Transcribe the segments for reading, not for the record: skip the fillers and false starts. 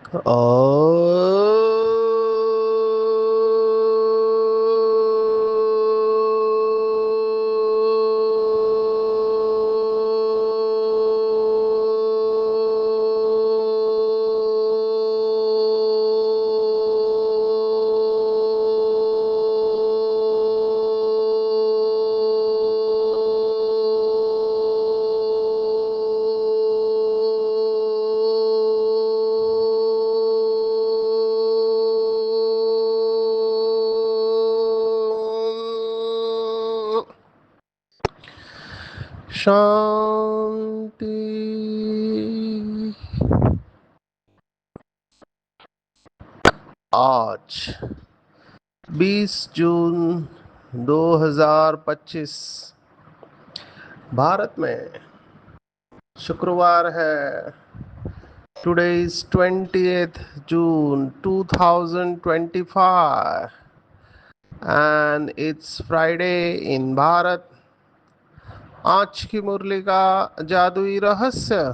ओ शांति। आज 20 जून 2025 भारत में शुक्रवार है। Today is 20th June 2025 and it's Friday in Bharat. आज की मुरली का जादुई रहस्य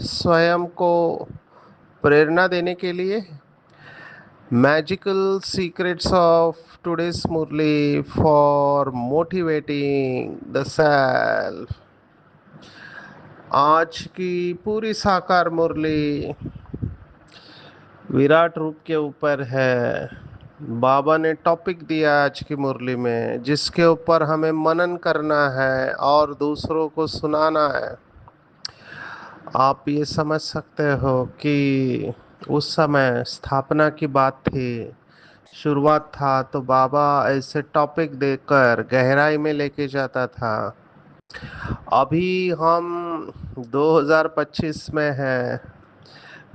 स्वयं को प्रेरणा देने के लिए magical secrets of today's Murli for motivating the self. आज की पूरी साकार मुरली विराट रूप के ऊपर है। बाबा ने टॉपिक दिया आज की मुरली में, जिसके ऊपर हमें मनन करना है और दूसरों को सुनाना है। आप ये समझ सकते हो कि उस समय स्थापना की बात थी, शुरुआत था, तो बाबा ऐसे टॉपिक देकर गहराई में लेके जाता था। अभी हम 2025 में हैं।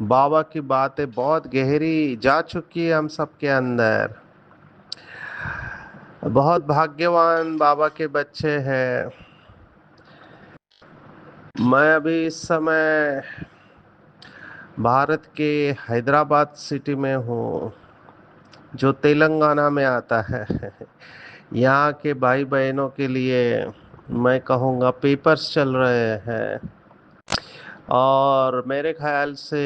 बाबा की बातें बहुत गहरी जा चुकी है हम सबके अंदर। बहुत भाग्यवान बाबा के बच्चे हैं। मैं अभी इस समय भारत के हैदराबाद सिटी में हूँ, जो तेलंगाना में आता है। यहाँ के भाई बहनों के लिए मैं कहूँगा पेपर्स चल रहे हैं, और मेरे ख्याल से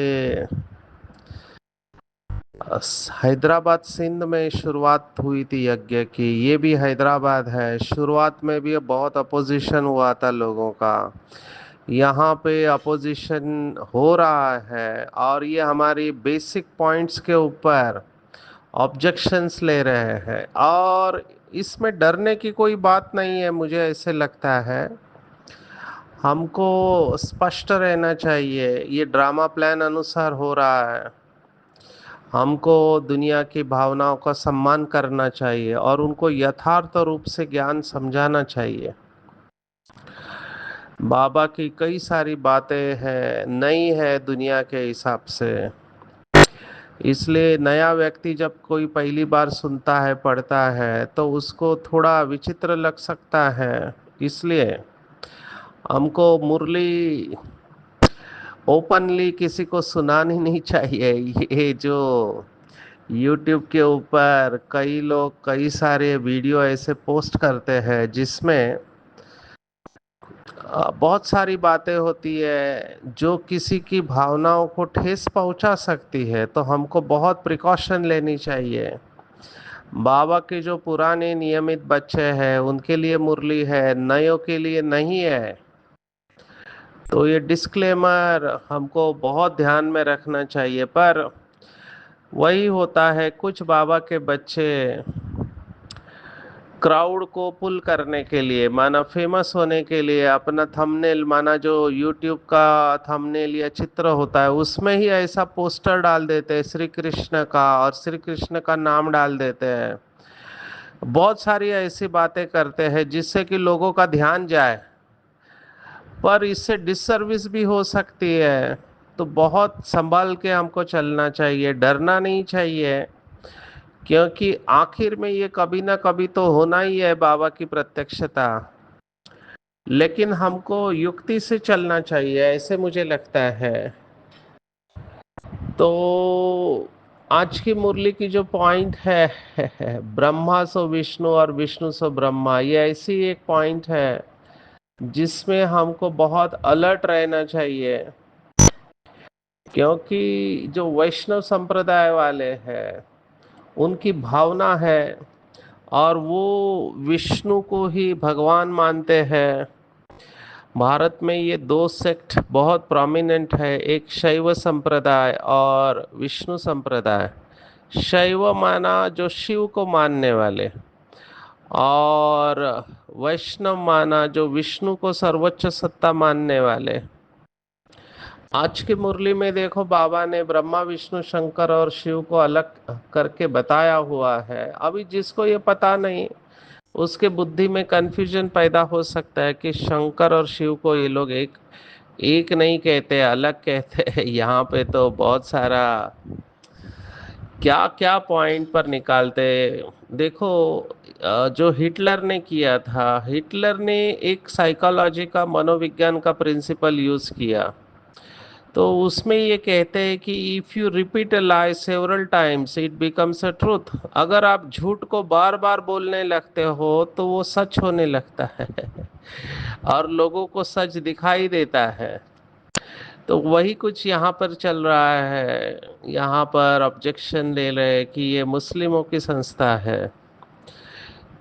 हैदराबाद सिंध में शुरुआत हुई थी यज्ञ की। ये भी हैदराबाद है। शुरुआत में भी बहुत अपोजिशन हुआ था लोगों का। यहाँ पे अपोजिशन हो रहा है, और ये हमारी बेसिक पॉइंट्स के ऊपर ऑब्जेक्शंस ले रहे हैं, और इसमें डरने की कोई बात नहीं है। मुझे ऐसे लगता है हमको स्पष्ट रहना चाहिए। ये ड्रामा प्लान अनुसार हो रहा है। हमको दुनिया की भावनाओं का सम्मान करना चाहिए और उनको यथार्थ रूप से ज्ञान समझाना चाहिए। बाबा की कई सारी बातें हैं, नई है दुनिया के हिसाब से। इसलिए नया व्यक्ति जब कोई पहली बार सुनता है, पढ़ता है, तो उसको थोड़ा विचित्र लग सकता है। इसलिए हमको मुरली ओपनली किसी को सुनानी नहीं चाहिए। ये जो YouTube के ऊपर कई लोग कई सारे वीडियो ऐसे पोस्ट करते हैं, जिसमें बहुत सारी बातें होती है जो किसी की भावनाओं को ठेस पहुंचा सकती है, तो हमको बहुत प्रिकॉशन लेनी चाहिए। बाबा के जो पुराने नियमित बच्चे हैं उनके लिए मुरली है, नयों के लिए नहीं है। तो ये डिस्क्लेमर हमको बहुत ध्यान में रखना चाहिए। पर वही होता है, कुछ बाबा के बच्चे क्राउड को पुल करने के लिए, माना फेमस होने के लिए, अपना थंबनेल, माना जो यूट्यूब का थंबनेल या चित्र होता है उसमें ही ऐसा पोस्टर डाल देते हैं श्री कृष्ण का, और श्री कृष्ण का नाम डाल देते हैं। बहुत सारी ऐसी बातें करते हैं जिससे कि लोगों का ध्यान जाए, पर इससे डिससर्विस भी हो सकती है। तो बहुत संभाल के हमको चलना चाहिए, डरना नहीं चाहिए, क्योंकि आखिर में ये कभी ना कभी तो होना ही है, बाबा की प्रत्यक्षता। लेकिन हमको युक्ति से चलना चाहिए, ऐसे मुझे लगता है। तो आज की मुरली की जो पॉइंट है ब्रह्मा सो विष्णु और विष्णु सो ब्रह्मा, ये ऐसी एक पॉइंट है जिसमें हमको बहुत अलर्ट रहना चाहिए। क्योंकि जो वैष्णव संप्रदाय वाले हैं उनकी भावना है, और वो विष्णु को ही भगवान मानते हैं। भारत में ये दो सेक्ट बहुत प्रोमिनेंट है, एक शैव संप्रदाय और विष्णु संप्रदाय। शैव माना जो शिव को मानने वाले, और वैष्णव माना जो विष्णु को सर्वोच्च सत्ता मानने वाले। आज की मुरली में देखो, बाबा ने ब्रह्मा विष्णु शंकर और शिव को अलग करके बताया हुआ है। अभी जिसको ये पता नहीं, उसके बुद्धि में कंफ्यूजन पैदा हो सकता है कि शंकर और शिव को ये लोग एक एक नहीं कहते, अलग कहते हैं। यहाँ पे तो बहुत सारा क्या क्या पॉइंट पर निकालते। देखो, जो हिटलर ने किया था, हिटलर ने एक साइकोलॉजी का, मनोविज्ञान का प्रिंसिपल यूज किया। तो उसमें ये कहते हैं कि if you repeat a lie several times it becomes a truth. अगर आप झूठ को बार बार बोलने लगते हो तो वो सच होने लगता है और लोगों को सच दिखाई देता है। तो वही कुछ यहाँ पर चल रहा है। यहाँ पर ऑब्जेक्शन ले रहे हैं कि ये मुस्लिमों की संस्था है,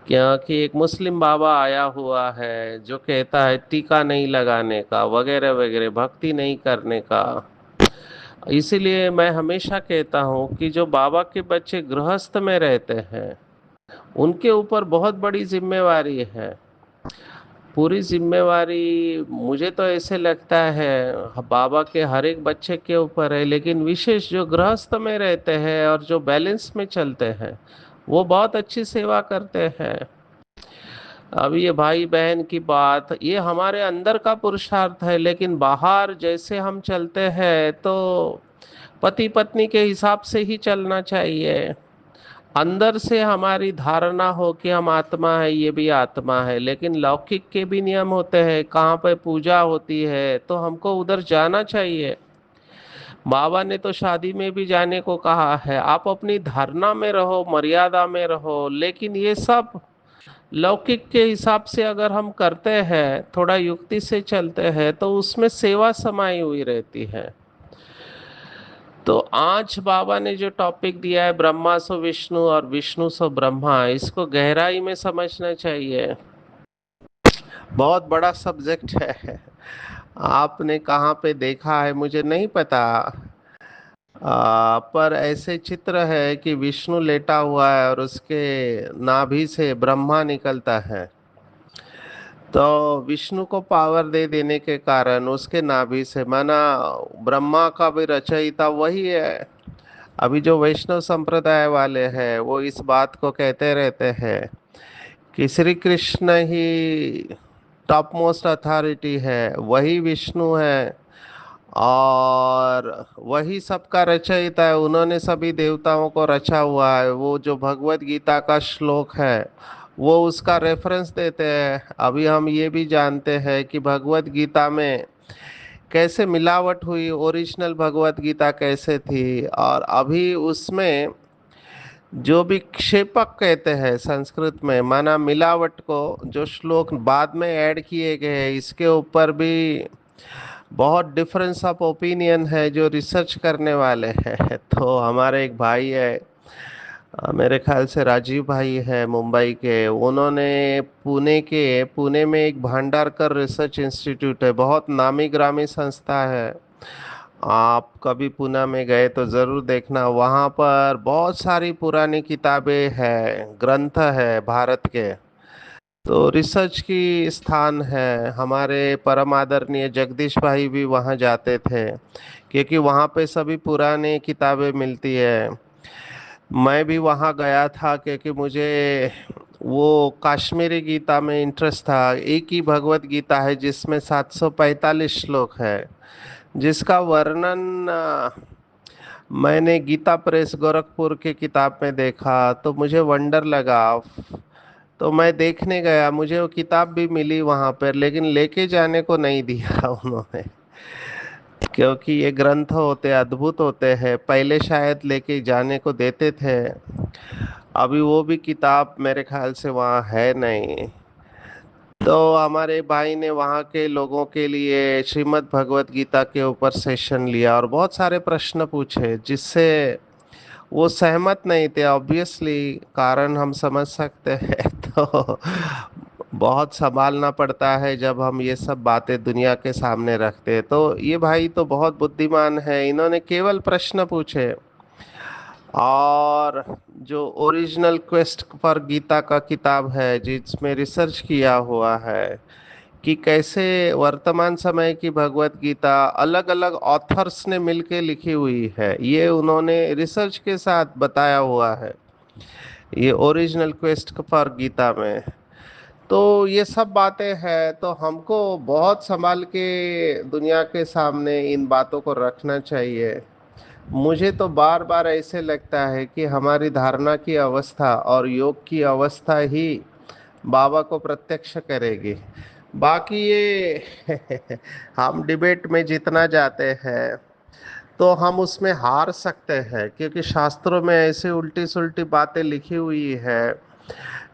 क्योंकि एक मुस्लिम बाबा आया हुआ है जो कहता है टीका नहीं लगाने का, वगैरह वगैरह, भक्ति नहीं करने का। इसीलिए मैं हमेशा कहता हूँ कि जो बाबा के बच्चे गृहस्थ में रहते हैं उनके ऊपर बहुत बड़ी जिम्मेवारी है। पूरी जिम्मेवारी मुझे तो ऐसे लगता है बाबा के हर एक बच्चे के ऊपर है, लेकिन विशेष जो गृहस्थ में रहते हैं और जो बैलेंस में चलते हैं वो बहुत अच्छी सेवा करते हैं। अब ये भाई बहन की बात, ये हमारे अंदर का पुरुषार्थ है, लेकिन बाहर जैसे हम चलते हैं तो पति पत्नी के हिसाब से ही चलना चाहिए। अंदर से हमारी धारणा हो कि हम आत्मा है, ये भी आत्मा है, लेकिन लौकिक के भी नियम होते हैं। कहाँ पे पूजा होती है तो हमको उधर जाना चाहिए। बाबा ने तो शादी में भी जाने को कहा है। आप अपनी धारणा में रहो, मर्यादा में रहो, लेकिन ये सब लौकिक के हिसाब से अगर हम करते हैं, थोड़ा युक्ति से चलते हैं, तो उसमें सेवा समाई हुई रहती है। तो आज बाबा ने जो टॉपिक दिया है, ब्रह्मा सो विष्णु और विष्णु सो ब्रह्मा, इसको गहराई में समझना चाहिए। बहुत बड़ा सब्जेक्ट है। आपने कहाँ पे देखा है मुझे नहीं पता, पर ऐसे चित्र है कि विष्णु लेटा हुआ है और उसके नाभि से ब्रह्मा निकलता है। तो विष्णु को पावर दे देने के कारण उसके नाभि से, माना ब्रह्मा का भी रचयिता वही है। अभी जो वैष्णव संप्रदाय वाले हैं वो इस बात को कहते रहते हैं कि श्री कृष्ण ही टॉप मोस्ट अथॉरिटी है, वही विष्णु है और वही सबका रचयिता है। उन्होंने सभी देवताओं को रचा हुआ है। वो जो भगवत गीता का श्लोक है वो उसका रेफरेंस देते हैं। अभी हम ये भी जानते हैं कि भगवत गीता में कैसे मिलावट हुई, ओरिजिनल भगवत गीता कैसे थी, और अभी उसमें जो भी क्षेपक कहते हैं संस्कृत में, माना मिलावट को, जो श्लोक बाद में ऐड किए गए हैं, इसके ऊपर भी बहुत डिफरेंस ऑफ ओपिनियन है जो रिसर्च करने वाले हैं। तो हमारे एक भाई है, मेरे ख्याल से राजीव भाई है, मुंबई के। उन्होंने पुणे में एक भांडारकर रिसर्च इंस्टीट्यूट है, बहुत नामी ग्रामी संस्था है। आप कभी पुणे में गए तो ज़रूर देखना। वहाँ पर बहुत सारी पुरानी किताबें हैं, ग्रंथ है भारत के। तो रिसर्च की स्थान है। हमारे परम आदरणीय जगदीश भाई भी वहाँ जाते थे, क्योंकि वहाँ पे सभी पुरानी किताबें मिलती है। मैं भी वहाँ गया था क्योंकि मुझे वो कश्मीरी गीता में इंटरेस्ट था। एक ही भगवत गीता है जिसमें 745 श्लोक है, जिसका वर्णन मैंने गीता प्रेस गोरखपुर की किताब में देखा तो मुझे वंडर लगा। तो मैं देखने गया, मुझे वो किताब भी मिली वहाँ पर, लेकिन लेके जाने को नहीं दिया उन्होंने, क्योंकि ये ग्रंथ होते अद्भुत होते हैं। पहले शायद लेके जाने को देते थे, अभी वो भी किताब मेरे ख्याल से वहाँ है नहीं। तो हमारे भाई ने वहाँ के लोगों के लिए श्रीमद् भगवत गीता के ऊपर सेशन लिया और बहुत सारे प्रश्न पूछे, जिससे वो सहमत नहीं थे। ऑब्वियसली कारण हम समझ सकते हैं। तो बहुत संभालना पड़ता है जब हम ये सब बातें दुनिया के सामने रखते हैं। तो ये भाई तो बहुत बुद्धिमान है, इन्होंने केवल प्रश्न पूछे और जो ओरिजिनल क्वेस्ट फॉर गीता का किताब है, जिसमें रिसर्च किया हुआ है कि कैसे वर्तमान समय की भगवत गीता अलग अलग ऑथर्स ने मिलके लिखी हुई है, ये उन्होंने रिसर्च के साथ बताया हुआ है, ये ओरिजिनल क्वेस्ट फॉर गीता में। तो ये सब बातें हैं, तो हमको बहुत संभाल के दुनिया के सामने इन बातों को रखना चाहिए। मुझे तो बार बार ऐसे लगता है कि हमारी धारणा की अवस्था और योग की अवस्था ही बाबा को प्रत्यक्ष करेगी। बाकी ये हम डिबेट में जितना जाते हैं तो हम उसमें हार सकते हैं, क्योंकि शास्त्रों में ऐसी उल्टी सुल्टी बातें लिखी हुई है,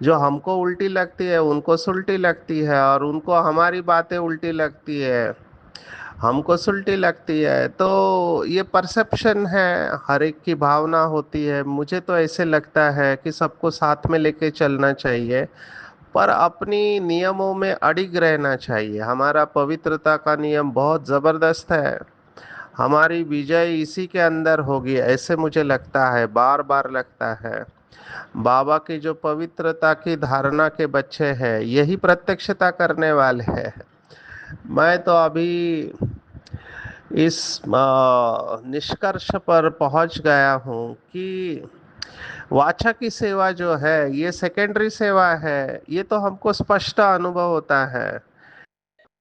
जो हमको उल्टी लगती है उनको सुल्टी लगती है, और उनको हमारी बातें उल्टी लगती है, हमको सुल्टी लगती है। तो ये परसेप्शन है, हर एक की भावना होती है। मुझे तो ऐसे लगता है कि सबको साथ में लेके चलना चाहिए, पर अपनी नियमों में अडिग रहना चाहिए। हमारा पवित्रता का नियम बहुत ज़बरदस्त है, हमारी विजय इसी के अंदर होगी, ऐसे मुझे लगता है, बार बार लगता है। बाबा की जो पवित्रता की धारणा के बच्चे हैं, यही प्रत्यक्षता करने वाले हैं। मैं तो अभी इस निष्कर्ष पर पहुंच गया हूँ कि वाचा की सेवा जो है ये सेकेंडरी सेवा है। ये तो हमको स्पष्ट अनुभव होता है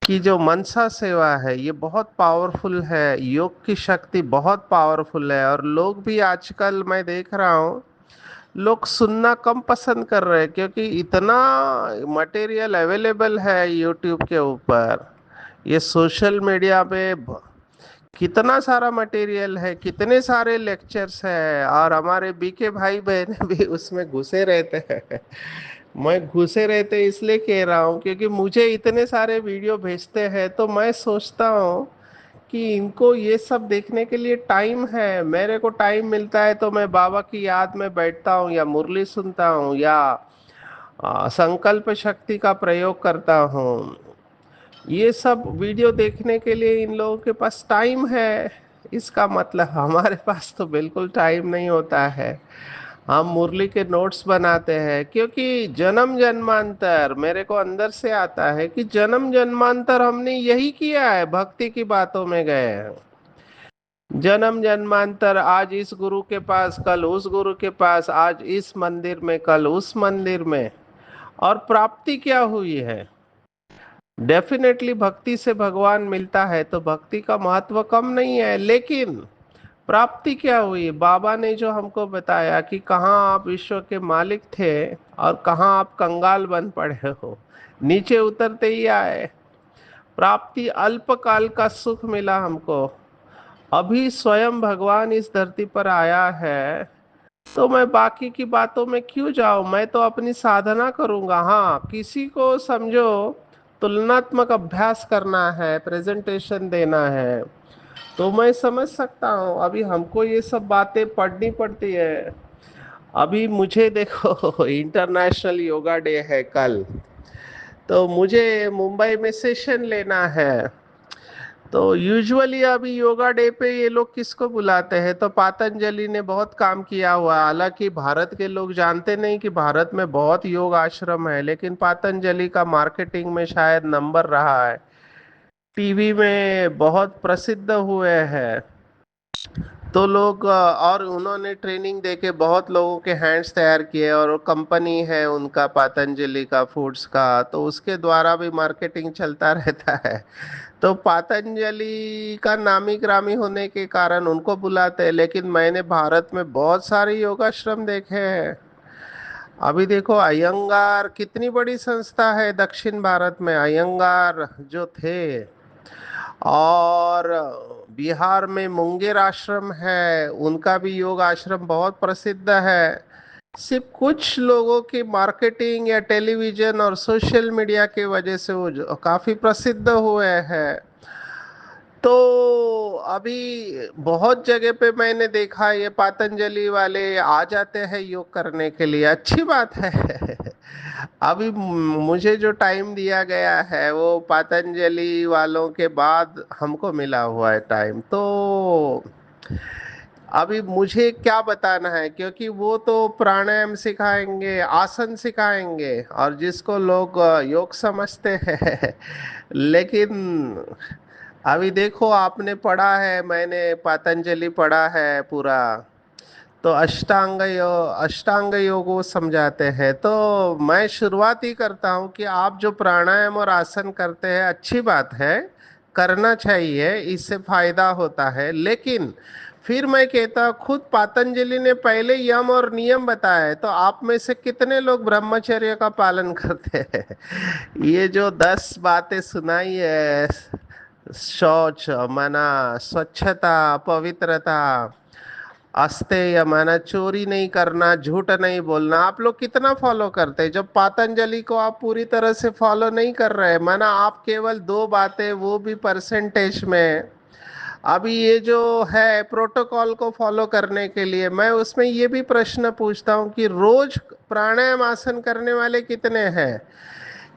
कि जो मनसा सेवा है ये बहुत पावरफुल है, योग की शक्ति बहुत पावरफुल है। और लोग भी आजकल मैं देख रहा हूँ, लोग सुनना कम पसंद कर रहे हैं, क्योंकि इतना मटेरियल अवेलेबल है यूट्यूब के ऊपर, ये सोशल मीडिया पे कितना सारा मटेरियल है, कितने सारे लेक्चर्स है, और हमारे बीके भाई बहन भी उसमें घुसे रहते हैं। मैं घुसे रहते इसलिए कह रहा हूँ क्योंकि मुझे इतने सारे वीडियो भेजते हैं, तो मैं सोचता हूँ कि इनको ये सब देखने के लिए टाइम है। मेरे को टाइम मिलता है तो मैं बाबा की याद में बैठता हूँ, या मुरली सुनता हूँ, या संकल्प शक्ति का प्रयोग करता हूँ। ये सब वीडियो देखने के लिए इन लोगों के पास टाइम है। इसका मतलब हमारे पास तो बिल्कुल टाइम नहीं होता है। हम मुरली के नोट्स बनाते हैं, क्योंकि जन्म जन्मांतर मेरे को अंदर से आता है कि जन्म जन्मांतर हमने यही किया है, भक्ति की बातों में गए हैं। जन्म जन्मांतर, आज इस गुरु के पास, कल उस गुरु के पास, आज इस मंदिर में, कल उस मंदिर में। और प्राप्ति क्या हुई है? डेफिनेटली भक्ति से भगवान मिलता है, तो भक्ति का महत्व कम नहीं है, लेकिन प्राप्ति क्या हुई? बाबा ने जो हमको बताया कि कहाँ आप विश्व के मालिक थे और कहाँ आप कंगाल बन पड़े हो, नीचे उतरते ही आए। प्राप्ति अल्पकाल का सुख मिला हमको। अभी स्वयं भगवान इस धरती पर आया है, तो मैं बाकी की बातों में क्यों जाऊं? मैं तो अपनी साधना करूंगा। हाँ, किसी को समझो तुलनात्मक अभ्यास करना है, प्रेजेंटेशन देना है, तो मैं समझ सकता हूँ। अभी हमको ये सब बातें पढ़नी पड़ती है। अभी मुझे देखो इंटरनेशनल योगा डे है कल, तो मुझे मुंबई में सेशन लेना है। तो यूजुअली अभी योगा डे पे ये लोग किसको बुलाते हैं? तो पातंजलि ने बहुत काम किया हुआ है। हालांकि भारत के लोग जानते नहीं कि भारत में बहुत योग आश्रम है, लेकिन पातंजलि का मार्केटिंग में शायद नंबर रहा है, टीवी में बहुत प्रसिद्ध हुए हैं। तो लोग और उन्होंने ट्रेनिंग देके बहुत लोगों के हैंड्स तैयार किए, और वो कंपनी है उनका पातंजलि का फूड्स का, तो उसके द्वारा भी मार्केटिंग चलता रहता है। तो पातंजलि का नामी ग्रामी होने के कारण उनको बुलाते हैं, लेकिन मैंने भारत में बहुत सारे योगाश्रम देखे हैं। अभी देखो अयंगार कितनी बड़ी संस्था है दक्षिण भारत में, अयंगार जो थे। और बिहार में मुंगेर आश्रम है, उनका भी योग आश्रम बहुत प्रसिद्ध है। सिर्फ कुछ लोगों की मार्केटिंग या टेलीविजन और सोशल मीडिया की वजह से वो काफी प्रसिद्ध हुए हैं। तो अभी बहुत जगह पे मैंने देखा ये पतंजलि वाले आ जाते हैं योग करने के लिए, अच्छी बात है। अभी मुझे जो टाइम दिया गया है वो पतंजलि वालों के बाद हमको मिला हुआ है टाइम। तो अभी मुझे क्या बताना है, क्योंकि वो तो प्राणायाम सिखाएंगे, आसन सिखाएंगे, और जिसको लोग योग समझते हैं। लेकिन अभी देखो, आपने पढ़ा है, मैंने पतंजलि पढ़ा है पूरा। तो अष्टांग योग वो समझाते हैं। तो मैं शुरुआत ही करता हूँ कि आप जो प्राणायाम और आसन करते हैं अच्छी बात है, करना चाहिए, इससे फायदा होता है। लेकिन फिर मैं कहता, खुद पतंजलि ने पहले यम और नियम बताया है, तो आप में से कितने लोग ब्रह्मचर्य का पालन करते हैं? ये जो 10 बातें सुनाई है, शौच माना स्वच्छता, पवित्रता, अस्तेय माना चोरी नहीं करना, झूठ नहीं बोलना, आप लोग कितना फॉलो करते हैं? जब पतंजलि को आप पूरी तरह से फॉलो नहीं कर रहे, माना आप केवल 2 बातें, वो भी परसेंटेज में। अभी ये जो है प्रोटोकॉल को फॉलो करने के लिए, मैं उसमें ये भी प्रश्न पूछता हूँ कि रोज प्राणायाम आसन करने वाले कितने हैं?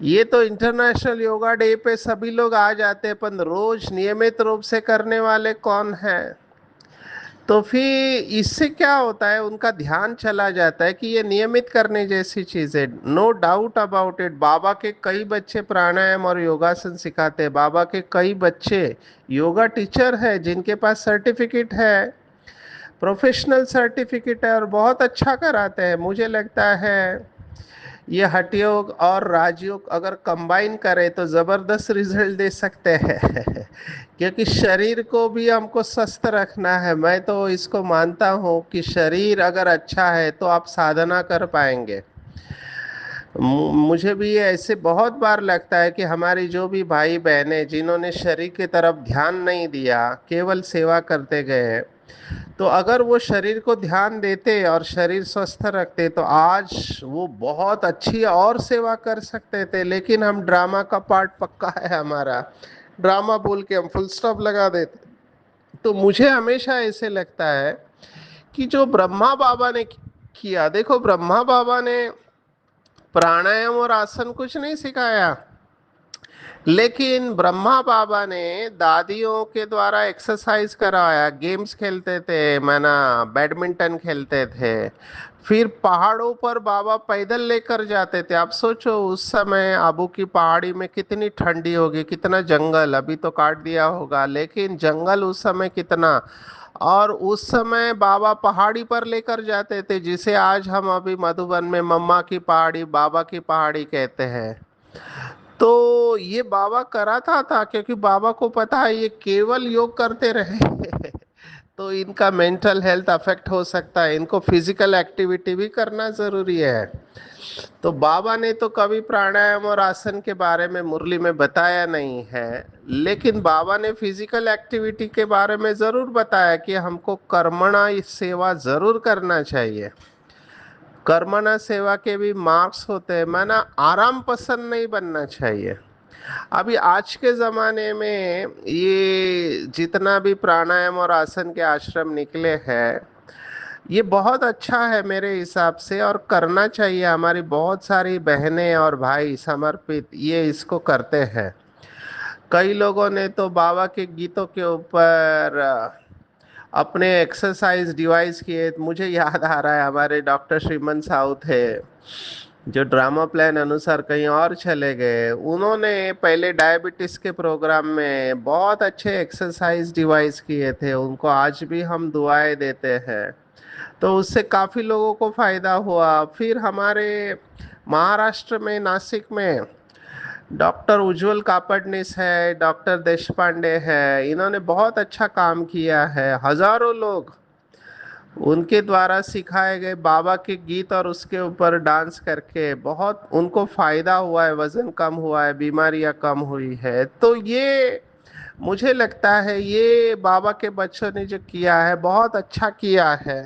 ये तो इंटरनेशनल योगा डे पे सभी लोग आ जाते हैं, पर रोज नियमित रूप से करने वाले कौन हैं? तो फिर इससे क्या होता है, उनका ध्यान चला जाता है कि ये नियमित करने जैसी चीज है। नो डाउट अबाउट इट, बाबा के कई बच्चे प्राणायाम और योगासन सिखाते हैं, बाबा के कई बच्चे योगा टीचर है जिनके पास सर्टिफिकेट है, प्रोफेशनल सर्टिफिकेट है, और बहुत अच्छा कराते हैं। मुझे लगता है ये हठ योग और राजयोग अगर कंबाइन करें तो जबरदस्त रिजल्ट दे सकते हैं। क्योंकि शरीर को भी हमको स्वस्थ रखना है। मैं तो इसको मानता हूँ कि शरीर अगर अच्छा है तो आप साधना कर पाएंगे। मुझे भी ये ऐसे बहुत बार लगता है कि हमारी जो भी भाई बहनें जिन्होंने शरीर की तरफ ध्यान नहीं दिया, केवल सेवा करते गए, तो अगर वो शरीर को ध्यान देते और शरीर स्वस्थ रखते तो आज वो बहुत अच्छी और सेवा कर सकते थे। लेकिन हम ड्रामा का पार्ट पक्का है हमारा, ड्रामा बोल के हम फुल स्टॉप लगा देते। तो मुझे हमेशा ऐसे लगता है कि जो ब्रह्मा बाबा ने किया, देखो ब्रह्मा बाबा ने प्राणायाम और आसन कुछ नहीं सिखाया, लेकिन ब्रह्मा बाबा ने दादियों के द्वारा एक्सरसाइज कराया, गेम्स खेलते थे, माना बैडमिंटन खेलते थे। फिर पहाड़ों पर बाबा पैदल लेकर जाते थे। आप सोचो उस समय आबू की पहाड़ी में कितनी ठंडी होगी, कितना जंगल, अभी तो काट दिया होगा, लेकिन जंगल उस समय कितना। और उस समय बाबा पहाड़ी पर लेकर जाते थे, जिसे आज हम अभी मधुबन में मम्मा की पहाड़ी, बाबा की पहाड़ी कहते हैं। तो ये बाबा कराता था क्योंकि बाबा को पता है ये केवल योग करते रहे तो इनका मेंटल हेल्थ अफेक्ट हो सकता है, इनको फिजिकल एक्टिविटी भी करना जरूरी है। तो बाबा ने तो कभी प्राणायाम और आसन के बारे में मुरली में बताया नहीं है, लेकिन बाबा ने फिजिकल एक्टिविटी के बारे में जरूर बताया कि हमको कर्मणा सेवा जरूर करना चाहिए। कर्मणा सेवा के भी मार्क्स होते हैं, माना आराम पसंद नहीं बनना चाहिए। अभी आज के ज़माने में ये जितना भी प्राणायाम और आसन के आश्रम निकले हैं, ये बहुत अच्छा है मेरे हिसाब से, और करना चाहिए। हमारी बहुत सारी बहनें और भाई समर्पित ये इसको करते हैं। कई लोगों ने तो बाबा के गीतों के ऊपर अपने एक्सरसाइज डिवाइस किए। मुझे याद आ रहा है हमारे डॉक्टर श्रीमन साहू थे, जो ड्रामा प्लान अनुसार कहीं और चले गए। उन्होंने पहले डायबिटीज के प्रोग्राम में बहुत अच्छे एक्सरसाइज डिवाइस किए थे, उनको आज भी हम दुआएं देते हैं। तो उससे काफी लोगों को फायदा हुआ। फिर हमारे महाराष्ट्र में नासिक में डॉक्टर उज्जवल कापड़नीस है, डॉक्टर देश पांडे है, इन्होंने बहुत अच्छा काम किया है। हजारों लोग उनके द्वारा सिखाए गए बाबा के गीत और उसके ऊपर डांस करके बहुत उनको फायदा हुआ है, वजन कम हुआ है, बीमारियां कम हुई है। तो ये मुझे लगता है ये बाबा के बच्चों ने जो किया है बहुत अच्छा किया है।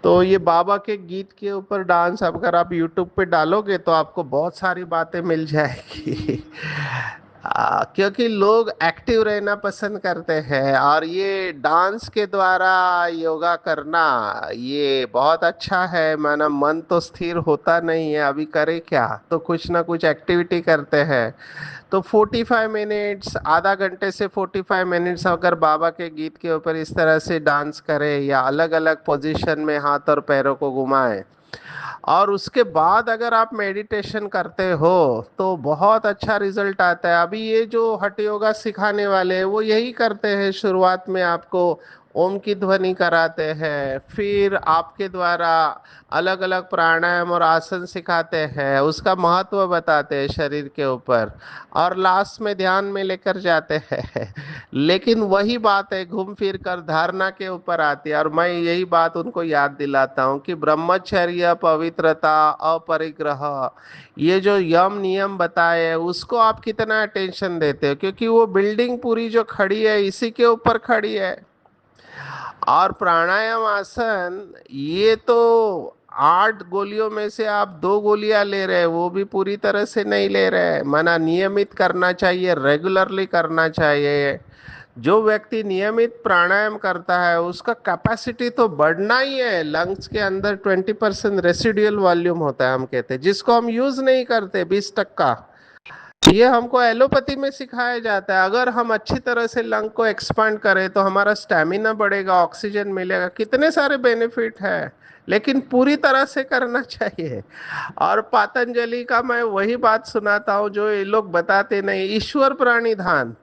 तो ये बाबा के गीत के ऊपर डांस अगर आप यूट्यूब पे डालोगे तो आपको बहुत सारी बातें मिल जाएगी। क्योंकि लोग एक्टिव रहना पसंद करते हैं और ये डांस के द्वारा योगा करना ये बहुत अच्छा है। माना मन तो स्थिर होता नहीं है, अभी करे क्या, तो कुछ ना कुछ एक्टिविटी करते हैं। तो 45 मिनट्स, आधा घंटे से 45 मिनट्स अगर बाबा के गीत के ऊपर इस तरह से डांस करें या अलग अलग पोजीशन में हाथ और पैरों को घुमाएं, और उसके बाद अगर आप मेडिटेशन करते हो तो बहुत अच्छा रिजल्ट आता है। अभी ये जो हठ योगा सिखाने वाले हैं वो यही करते हैं, शुरुआत में आपको ओम की ध्वनि कराते हैं, फिर आपके द्वारा अलग अलग प्राणायाम और आसन सिखाते हैं, उसका महत्व बताते हैं शरीर के ऊपर, और लास्ट में ध्यान में लेकर जाते हैं। लेकिन वही बात है घूम फिर कर धारणा के ऊपर आती है, और मैं यही बात उनको याद दिलाता हूँ कि ब्रह्मचर्य, पवित्रता, अपरिग्रह, ये जो यम नियम बताए हैं उसको आप कितना अटेंशन देते हो, क्योंकि वो बिल्डिंग पूरी जो खड़ी है इसी के ऊपर खड़ी है। और प्राणायाम आसन, ये तो 8 गोलियों में से आप 2 गोलियां ले रहे हैं, वो भी पूरी तरह से नहीं ले रहे हैं। माना नियमित करना चाहिए, रेगुलरली करना चाहिए। जो व्यक्ति नियमित प्राणायाम करता है उसका कैपेसिटी तो बढ़ना ही है। लंग्स के अंदर 20% रेसिडुअल वॉल्यूम होता है, हम कहते हैं, जिसको हम यूज नहीं करते, 20%। ये हमको एलोपैथी में सिखाया जाता है। अगर हम अच्छी तरह से लंग को एक्सपांड करें तो हमारा स्टैमिना बढ़ेगा, ऑक्सीजन मिलेगा, कितने सारे बेनिफिट है। लेकिन पूरी तरह से करना चाहिए। और पतंजलि का मैं वही बात सुनाता हूँ जो ये लोग बताते नहीं, ईश्वर प्राणिधान।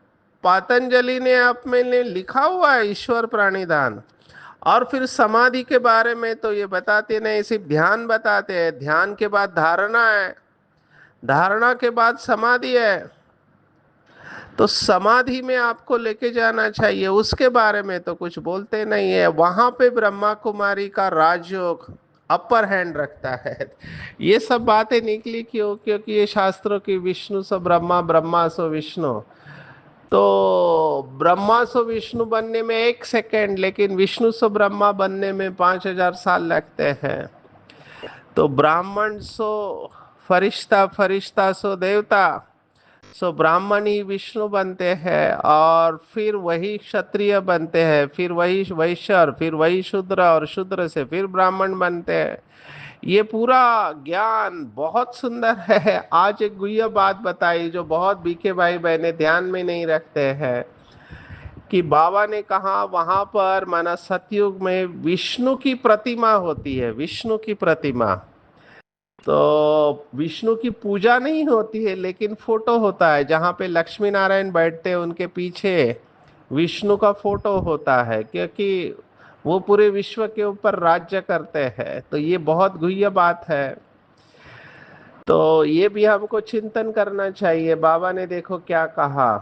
पतंजलि ने अपने लिखा हुआ है ईश्वर प्राणिधान। और फिर समाधि के बारे में तो ये बताते नहीं, सिर्फ ध्यान बताते हैं। ध्यान के बाद धारणा है, धारणा के बाद समाधि है। तो समाधि में आपको लेके जाना चाहिए, उसके बारे में तो कुछ बोलते नहीं है। वहां पे ब्रह्मा कुमारी का राजयोग अपर हैंड रखता है। ये सब बातें निकली क्यों? क्योंकि ये शास्त्रों की विष्णु सो ब्रह्मा, ब्रह्मा सो विष्णु। तो ब्रह्मा सो विष्णु बनने में 1 सेकेंड, लेकिन विष्णु सो ब्रह्मा बनने में 5,000 साल लगते हैं। तो ब्राह्मण सो फरिश्ता, फरिश्ता सो देवता। सो ब्राह्मण ही विष्णु बनते हैं, और फिर वही क्षत्रिय बनते हैं, फिर वही वैश्य, और फिर वही शूद्र, और शूद्र से फिर ब्राह्मण बनते हैं। ये पूरा ज्ञान बहुत सुंदर है। आज एक गुह्य बात बताई जो बहुत बीके भाई बहने ध्यान में नहीं रखते हैं, कि बाबा ने कहा वहां पर, माना सतयुग में विष्णु की प्रतिमा होती है, विष्णु की प्रतिमा। तो विष्णु की पूजा नहीं होती है, लेकिन फोटो होता है जहाँ पे लक्ष्मी नारायण बैठते हैं, उनके पीछे विष्णु का फोटो होता है, क्योंकि वो पूरे विश्व के ऊपर राज्य करते हैं। तो ये बहुत गुह्य बात है। तो ये भी हमको चिंतन करना चाहिए। बाबा ने देखो क्या कहा,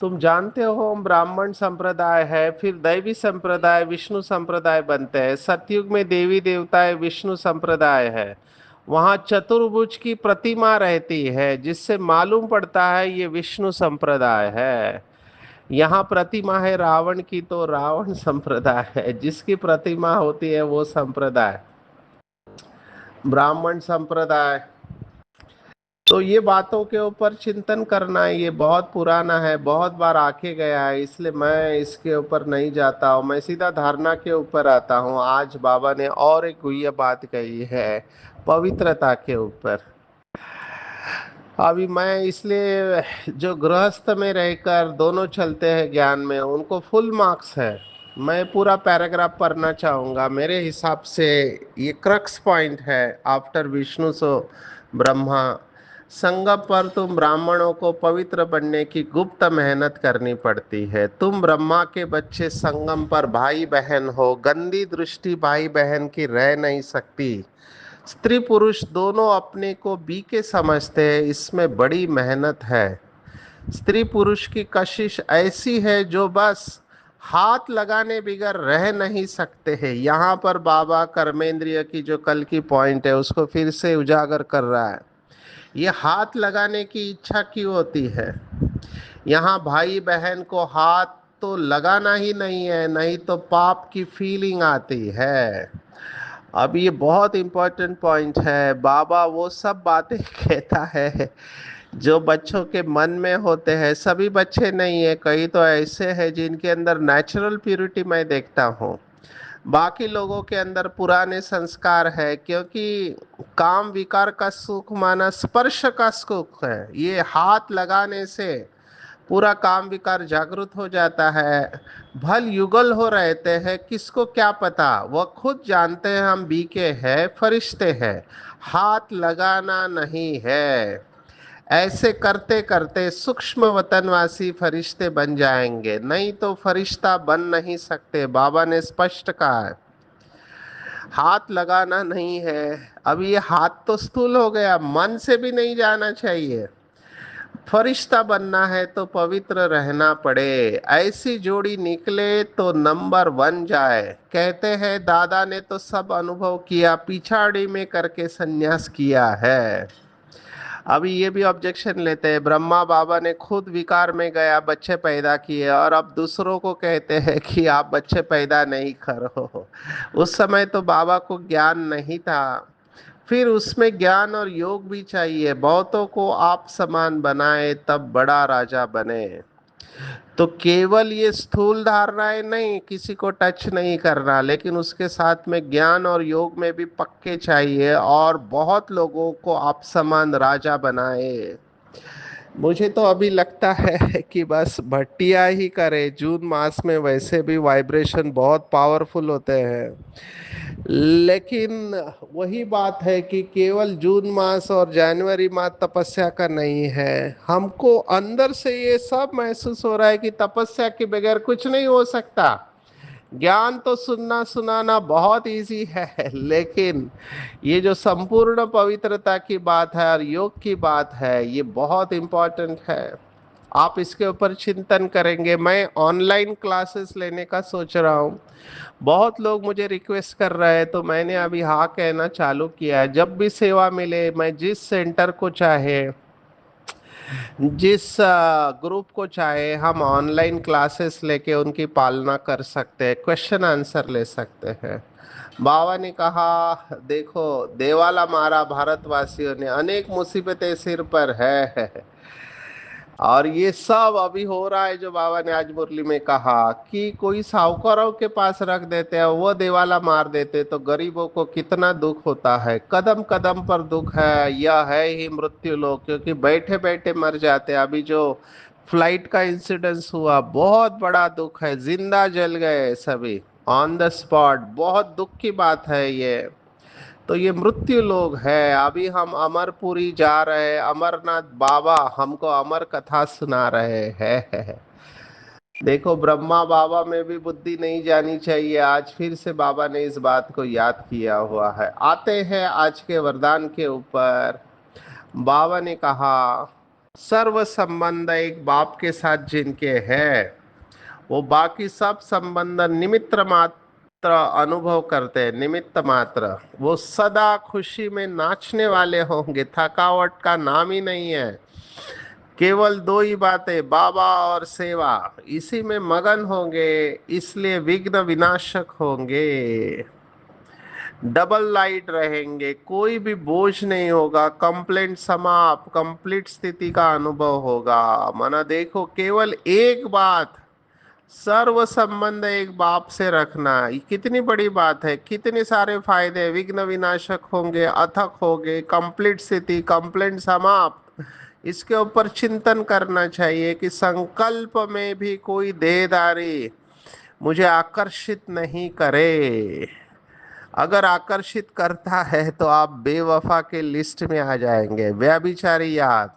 तुम जानते हो हम ब्राह्मण संप्रदाय है, फिर दैवी संप्रदाय, विष्णु संप्रदाय बनते हैं। सतयुग में देवी देवताएं विष्णु संप्रदाय है, वहां चतुर्भुज की प्रतिमा रहती है, जिससे मालूम पड़ता है ये विष्णु संप्रदाय है। यहाँ प्रतिमा है रावण की, तो रावण संप्रदाय है, जिसकी प्रतिमा होती है वो संप्रदाय ब्राह्मण संप्रदाय। तो ये बातों के ऊपर चिंतन करना है। ये बहुत पुराना है, बहुत बार आके गया है, इसलिए मैं इसके ऊपर नहीं जाता हूँ, मैं सीधा धारणा के ऊपर आता हूँ। आज बाबा ने और एक ये बात कही है पवित्रता के ऊपर। अभी मैं इसलिए, जो गृहस्थ में रहकर दोनों चलते हैं ज्ञान में, उनको फुल मार्क्स है। मैं पूरा पैराग्राफ पढ़ना चाहूँगा। मेरे हिसाब से ये क्रक्स पॉइंट है आफ्टर विष्णु सो ब्रह्मा। संगम पर तुम ब्राह्मणों को पवित्र बनने की गुप्त मेहनत करनी पड़ती है। तुम ब्रह्मा के बच्चे संगम पर भाई बहन हो, गंदी दृष्टि भाई बहन की रह नहीं सकती। स्त्री पुरुष दोनों अपने को बीके समझते हैं, इसमें बड़ी मेहनत है। स्त्री पुरुष की कशिश ऐसी है जो बस हाथ लगाने बिगर रह नहीं सकते हैं। यहाँ पर बाबा कर्मेंद्रिय की जो कल की पॉइंट है उसको फिर से उजागर कर रहा है। ये हाथ लगाने की इच्छा क्यों होती है? यहाँ भाई बहन को हाथ तो लगाना ही नहीं है, नहीं तो पाप की फीलिंग आती है। अब ये बहुत इंपॉर्टेंट पॉइंट है। बाबा वो सब बातें कहता है जो बच्चों के मन में होते हैं। सभी बच्चे नहीं है, कई तो ऐसे हैं जिनके अंदर नेचुरल प्यूरिटी मैं देखता हूँ। बाकी लोगों के अंदर पुराने संस्कार है, क्योंकि काम विकार का सुख माना स्पर्श का सुख है। ये हाथ लगाने से पूरा काम विकार जागृत हो जाता है। भल युगल हो रहते हैं, किसको क्या पता, वह खुद जानते हैं हम बीके हैं, फरिश्ते हैं। हाथ लगाना नहीं है। ऐसे करते करते सूक्ष्म वतनवासी फरिश्ते बन जाएंगे, नहीं तो फरिश्ता बन नहीं सकते। बाबा ने स्पष्ट कहा है, हाथ लगाना नहीं है। अब ये हाथ तो स्थूल हो गया, मन से भी नहीं जाना चाहिए। फरिश्ता बनना है तो पवित्र रहना पड़े। ऐसी जोड़ी निकले तो नंबर 1 जाए। कहते हैं दादा ने तो सब अनुभव किया, पिछाड़ी में करके सन्यास किया है। अभी ये भी ऑब्जेक्शन लेते हैं, ब्रह्मा बाबा ने खुद विकार में गया, बच्चे पैदा किए, और अब दूसरों को कहते हैं कि आप बच्चे पैदा नहीं करो। उस समय तो बाबा को ज्ञान नहीं था। फिर उसमें ज्ञान और योग भी चाहिए। बहुतों को आप समान बनाए तब बड़ा राजा बने। तो केवल ये स्थूल धारणाएं नहीं, किसी को टच नहीं करना, लेकिन उसके साथ में ज्ञान और योग में भी पक्के चाहिए, और बहुत लोगों को आप समान राजा बनाए। मुझे तो अभी लगता है कि बस भट्टिया ही करे। जून मास में वैसे भी वाइब्रेशन बहुत पावरफुल होते हैं, लेकिन वही बात है कि केवल जून मास और जनवरी मास तपस्या का नहीं है। हमको अंदर से ये सब महसूस हो रहा है कि तपस्या के बगैर कुछ नहीं हो सकता। ज्ञान तो सुनना सुनाना बहुत इजी है, लेकिन ये जो संपूर्ण पवित्रता की बात है और योग की बात है, ये बहुत इम्पोर्टेंट है। आप इसके ऊपर चिंतन करेंगे। मैं ऑनलाइन क्लासेस लेने का सोच रहा हूँ। बहुत लोग मुझे रिक्वेस्ट कर रहे हैं, तो मैंने अभी हाँ कहना चालू किया है। जब भी सेवा मिले, मैं जिस सेंटर को चाहे, जिस ग्रुप को चाहे, हम ऑनलाइन क्लासेस लेके उनकी पालना कर सकते हैं, क्वेश्चन आंसर ले सकते हैं। बाबा ने कहा, देखो देवाला मारा भारतवासियों ने, अनेक मुसीबतें सिर पर है। और ये सब अभी हो रहा है, जो बाबा ने आज मुरली में कहा कि कोई साहूकारों के पास रख देते हैं, वो देवाला मार देते, तो गरीबों को कितना दुख होता है। कदम कदम पर दुख है। यह है ही मृत्यु लोक, क्योंकि बैठे बैठे मर जाते हैं। अभी जो फ्लाइट का इंसिडेंस हुआ, बहुत बड़ा दुख है। जिंदा जल गए सभी ऑन द स्पॉट। बहुत दुख की बात है ये। तो ये मृत्यु लोग है। अभी हम अमरपुरी जा रहे हैं, अमरनाथ बाबा हमको अमर कथा सुना रहे हैं। देखो, ब्रह्मा बाबा में भी बुद्धि नहीं जानी चाहिए। आज फिर से बाबा ने इस बात को याद किया हुआ है। आते हैं आज के वरदान के ऊपर। बाबा ने कहा, सर्व संबंध एक बाप के साथ जिनके है, वो बाकी सब संबंध निमित्त मात्र अनुभव करते हैं। निमित्त मात्र। वो सदा खुशी में नाचने वाले होंगे, थकावट का नाम ही नहीं है। केवल दो ही बातें, बाबा और सेवा, इसी में मगन होंगे। इसलिए विघ्न विनाशक होंगे। डबल लाइट रहेंगे, कोई भी बोझ नहीं होगा। कंप्लेंट समाप्त, कंप्लीट स्थिति का अनुभव होगा। माना देखो, केवल एक बात, सर्व संबंध एक बाप से रखना, ये कितनी बड़ी बात है। कितने सारे फायदे, विघ्न विनाशक होंगे, अथक होंगे, कंप्लीट स्थिति, कंप्लेंट समाप्त। इसके ऊपर चिंतन करना चाहिए कि संकल्प में भी कोई देहदारी मुझे आकर्षित नहीं करे। अगर आकर्षित करता है तो आप बेवफा के लिस्ट में आ जाएंगे। व्यभिचारी याद।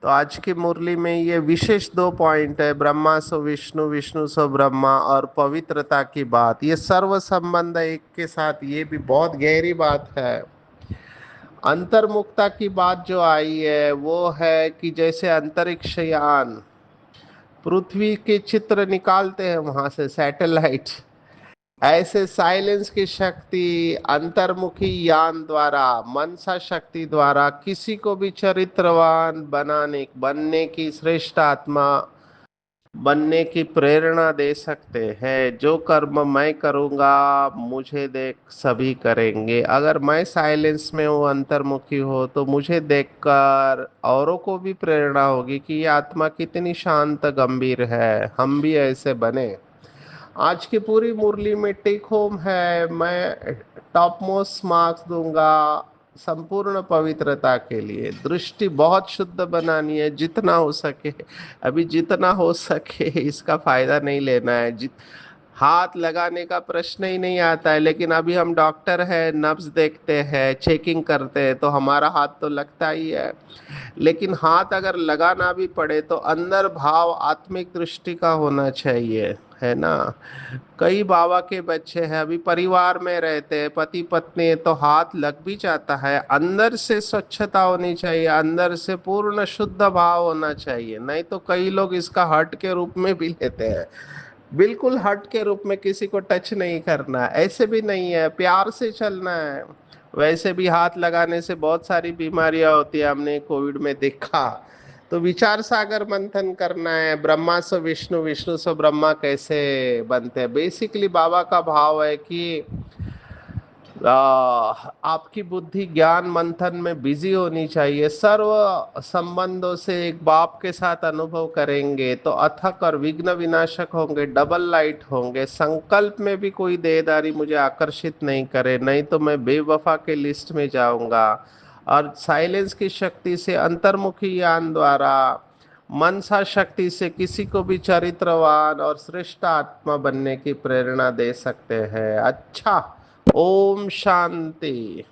तो आज की मुरली में ये विशेष 2 पॉइंट है, ब्रह्मा सो विष्णु, विष्णु सो ब्रह्मा, और पवित्रता की बात। ये सर्व संबंध एक के साथ, ये भी बहुत गहरी बात है। अंतर्मुखता की बात जो आई है, वो है कि जैसे अंतरिक्ष यान पृथ्वी के चित्र निकालते हैं वहां से सैटेलाइट, ऐसे साइलेंस की शक्ति अंतर्मुखी यान द्वारा, मनसा शक्ति द्वारा किसी को भी चरित्रवान बनने की श्रेष्ठ आत्मा बनने की प्रेरणा दे सकते हैं। जो कर्म मैं करूंगा मुझे देख सभी करेंगे। अगर मैं साइलेंस में हूँ, अंतर्मुखी हो, तो मुझे देखकर औरों को भी प्रेरणा होगी कि ये आत्मा कितनी शांत गंभीर है, हम भी ऐसे बने। आज की पूरी मुरली में टेक होम है, मैं टॉप मोस्ट मार्क्स दूंगा संपूर्ण पवित्रता के लिए। दृष्टि बहुत शुद्ध बनानी है जितना हो सके। अभी जितना हो सके इसका फायदा नहीं लेना है। हाथ लगाने का प्रश्न ही नहीं आता है, लेकिन अभी हम डॉक्टर है, नब्ज देखते हैं, चेकिंग करते हैं, तो हमारा हाथ तो लगता ही है। लेकिन हाथ अगर लगाना भी पड़े तो अंदर भाव आत्मिक दृष्टि का होना चाहिए, है ना। कई बाबा के बच्चे हैं, अभी परिवार में रहते हैं, पति पत्नी है, तो हाथ लग भी जाता है। अंदर से स्वच्छता होनी चाहिए, अंदर से पूर्ण शुद्ध भाव होना चाहिए। नहीं तो कई लोग इसका हट के रूप में भी लेते हैं। बिल्कुल हट के रूप में किसी को टच नहीं करना, ऐसे भी नहीं है, प्यार से चलना है। वैसे भी हाथ लगाने से बहुत सारी बीमारियां होती है, हमने कोविड में देखा। तो विचार सागर मंथन करना है, ब्रह्मा से विष्णु, विष्णु से ब्रह्मा कैसे बनते हैं। बेसिकली बाबा का भाव है कि आपकी बुद्धि ज्ञान मंथन में बिजी होनी चाहिए। सर्व संबंधों से एक बाप के साथ अनुभव करेंगे तो अथक और विघ्न विनाशक होंगे, डबल लाइट होंगे। संकल्प में भी कोई देहदारी मुझे आकर्षित नहीं करे, नहीं तो मैं बेवफा के लिस्ट में जाऊंगा। और साइलेंस की शक्ति से, अंतर्मुखी ज्ञान द्वारा, मनसा शक्ति से किसी को भी चरित्रवान और श्रेष्ठ आत्मा बनने की प्रेरणा दे सकते हैं। अच्छा, ओम शांति।